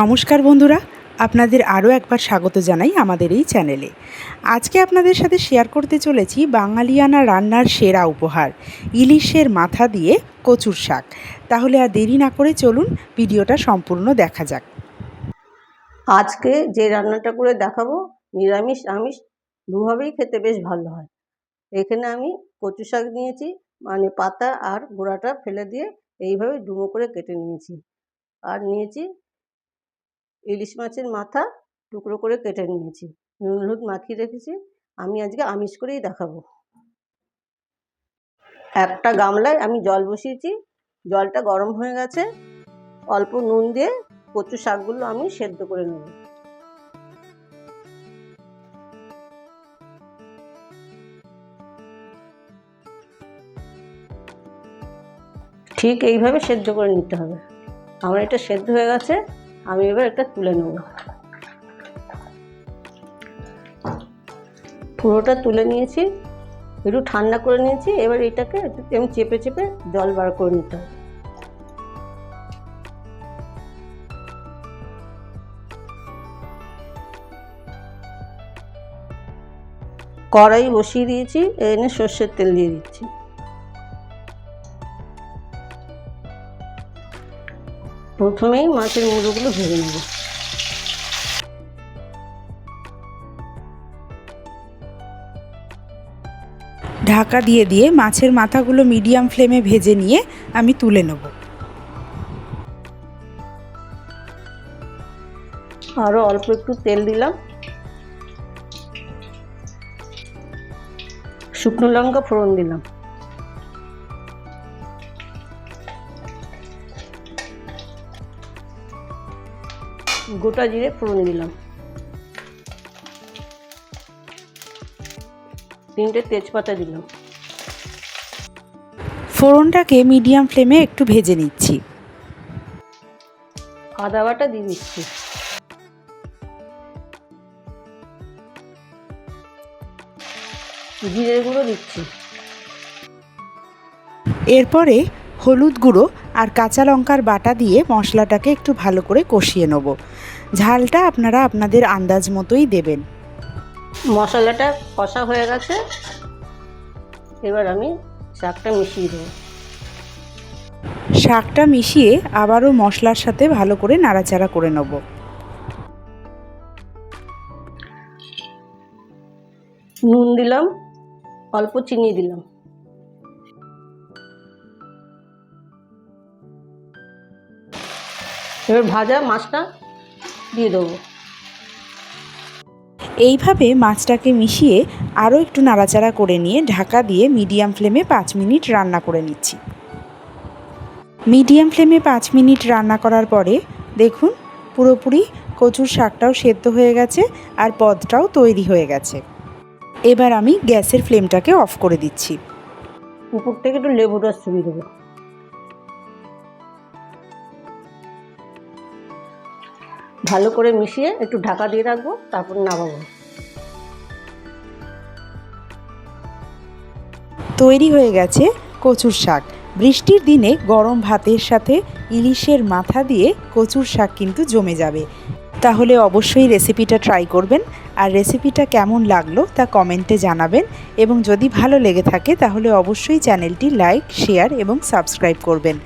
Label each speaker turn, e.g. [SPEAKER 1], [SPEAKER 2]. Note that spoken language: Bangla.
[SPEAKER 1] নমস্কার বন্ধুরা, আপনাদের আরও একবার স্বাগত জানাই আমাদের এই চ্যানেলে। আজকে আপনাদের সাথে শেয়ার করতে চলেছি বাঙালিয়ানা রান্নার সেরা উপহার, ইলিশের মাথা দিয়ে কচুর শাক। তাহলে আর দেরি না করে চলুন ভিডিওটা সম্পূর্ণ দেখা যাক।
[SPEAKER 2] আজকে যে রান্নাটা করে দেখাবো নিরামিষ আমিষ দুভাবেই খেতে বেশ ভালো হয়। এখানে আমি কচু শাক নিয়েছি, মানে পাতা আর গোড়াটা ফেলে দিয়ে এইভাবে ডুমো করে কেটে নিয়েছি। আর নিয়েছি ইলিশ মাছের মাথা, টুকরো করে কেটে নিয়েছি, নুন হলুদ মাখিয়ে রেখেছি। আমি আজকে আমিষ করেই দেখাবো। একটা গামলায় আমি জল বসিয়েছি, জলটা গরম হয়ে গেছে। অল্প নুন দিয়ে কচু শাকগুলো আমি সেদ্ধ করে নেব। ঠিক এইভাবে সেদ্ধ করে নিতে হবে। আমার এটা সেদ্ধ হয়ে গেছে, আমি এবার এটা তুলে নেব। পুরোটা তুলে নিয়েছি, একটু ঠান্ডা করে নিয়েছি। এবার এটাকে আমি চেপে চেপে জল বার করে নিতে হবে। কড়াই বসিয়ে দিয়েছি, এনে সর্ষের তেল দিয়ে দিচ্ছি। প্রথমেই মাছের মুড়োগুলো ভেজে নেব।
[SPEAKER 1] ঢাকা দিয়ে দিয়ে মাছের মাথাগুলো মিডিয়াম ফ্লেমে ভেজে নিয়ে আমি তুলে নেব।
[SPEAKER 2] আরও অল্প একটু তেল দিলাম, শুকনো লঙ্কা ফোড়ন দিলাম, গোটা জিরে ফোড়ন দিলাম, 3টে তেজপাতা দিলাম।
[SPEAKER 1] ফোড়নটাকে মিডিয়াম ফ্লেমে একটু ভেজে নিচ্ছি।
[SPEAKER 2] আদা বাটা দিয়ে দিচ্ছি, জিরে গুঁড়ো দিচ্ছি।
[SPEAKER 1] এরপরে হলুদ গুঁড়ো আর কাঁচা লঙ্কার বাটা দিয়ে মশলাটাকে একটু ভালো করে কষিয়ে নেব। ঝালটা আপনারা আপনাদের আন্দাজ মতোই দেবেন।
[SPEAKER 2] মশলাটা কষা হয়ে গেছে, এবার আমি শাকটা মিশিয়ে দেবো।
[SPEAKER 1] শাকটা মিশিয়ে আবারও মশলার সাথে ভালো করে নাড়াচাড়া করে নেব।
[SPEAKER 2] নুন দিলাম, অল্প চিনি দিলাম। এবার ভাজা মাছটা দিয়ে দেবো।
[SPEAKER 1] এইভাবে মাছটাকে মিশিয়ে আরও একটু নাড়াচাড়া করে নিয়ে ঢাকা দিয়ে মিডিয়াম ফ্লেমে 5 মিনিট রান্না করে নিচ্ছি। মিডিয়াম ফ্লেমে 5 মিনিট রান্না করার পরে দেখুন পুরোপুরি কচুর শাকটাও সেদ্ধ হয়ে গেছে আর পদটাও তৈরি হয়ে গেছে। এবার আমি গ্যাসের ফ্লেমটাকে অফ করে দিচ্ছি।
[SPEAKER 2] উপর থেকে একটু লেবু রস ছড়িয়ে দেবো। ভালো করে মিশিয়ে একটু ঢাকা দিয়ে রাখবো, তারপর নামাবো।
[SPEAKER 1] তৈরি হয়ে গেছে কচুর শাক। বৃষ্টির দিনে গরম ভাতের সাথে ইলিশের মাথা দিয়ে কচুর শাক কিন্তু জমে যাবে। তাহলে অবশ্যই রেসিপিটা ট্রাই করবেন, আর রেসিপিটা কেমন লাগলো তা কমেন্টে জানাবেন, এবং যদি ভালো লেগে থাকে তাহলে অবশ্যই চ্যানেলটি লাইক, শেয়ার এবং সাবস্ক্রাইব করবেন।